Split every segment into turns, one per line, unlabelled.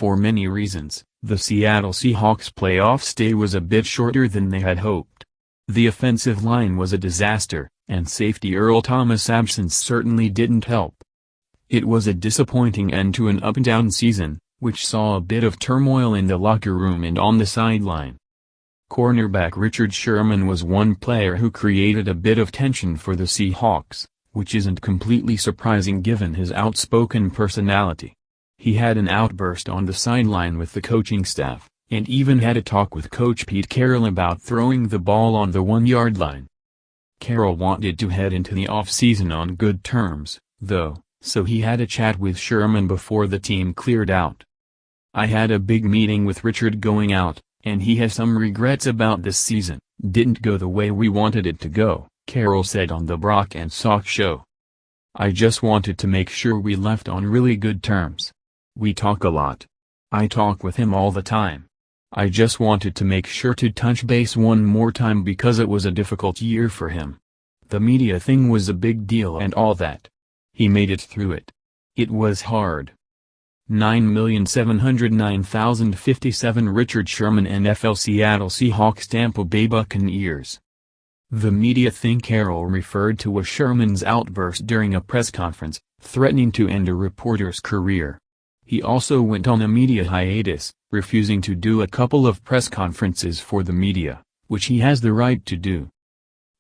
For many reasons, the Seattle Seahawks' playoff stay was a bit shorter than they had hoped. The offensive line was a disaster, and safety Earl Thomas' absence certainly didn't help. It was a disappointing end to an up-and-down season, which saw a bit of turmoil in the locker room and on the sideline. Cornerback Richard Sherman was one player who created a bit of tension for the Seahawks, which isn't completely surprising given his outspoken personality. He had an outburst on the sideline with the coaching staff, and even had a talk with Coach Pete Carroll about throwing the ball on the 1-yard line. Carroll wanted to head into the offseason on good terms, though, so he had a chat with Sherman before the team cleared out. "I had a big meeting with Richard going out, and he has some regrets about this season. Didn't go the way we wanted it to go," Carroll said on the Brock and Salk show. "I just wanted to make sure we left on really good terms. We talk a lot. I talk with him all the time. I just wanted to make sure to touch base one more time because it was a difficult year for him. The media thing was a big deal and all that. He made it through it. It was hard." 9,709,057 Richard Sherman NFL Seattle Seahawks Tampa Bay Buccaneers. The media thing Carroll referred to was Sherman's outburst during a press conference, threatening to end a reporter's career. He also went on a media hiatus, refusing to do a couple of press conferences for the media, which he has the right to do.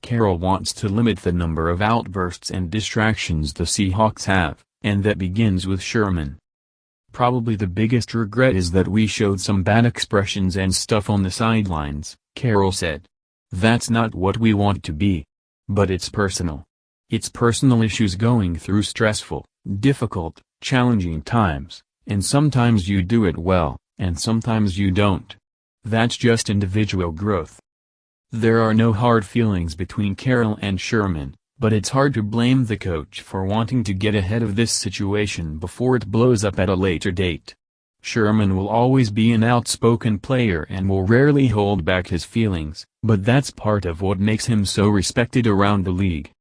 Carroll wants to limit the number of outbursts and distractions the Seahawks have, and that begins with Sherman. "Probably the biggest regret is that we showed some bad expressions and stuff on the sidelines," Carroll said. "That's not what we want to be. But it's personal. It's personal issues going through stressful, difficult, challenging times, and sometimes you do it well, and sometimes you don't. That's just individual growth." There are no hard feelings between Carroll and Sherman, but it's hard to blame the coach for wanting to get ahead of this situation before it blows up at a later date. Sherman will always be an outspoken player and will rarely hold back his feelings, but that's part of what makes him so respected around the league.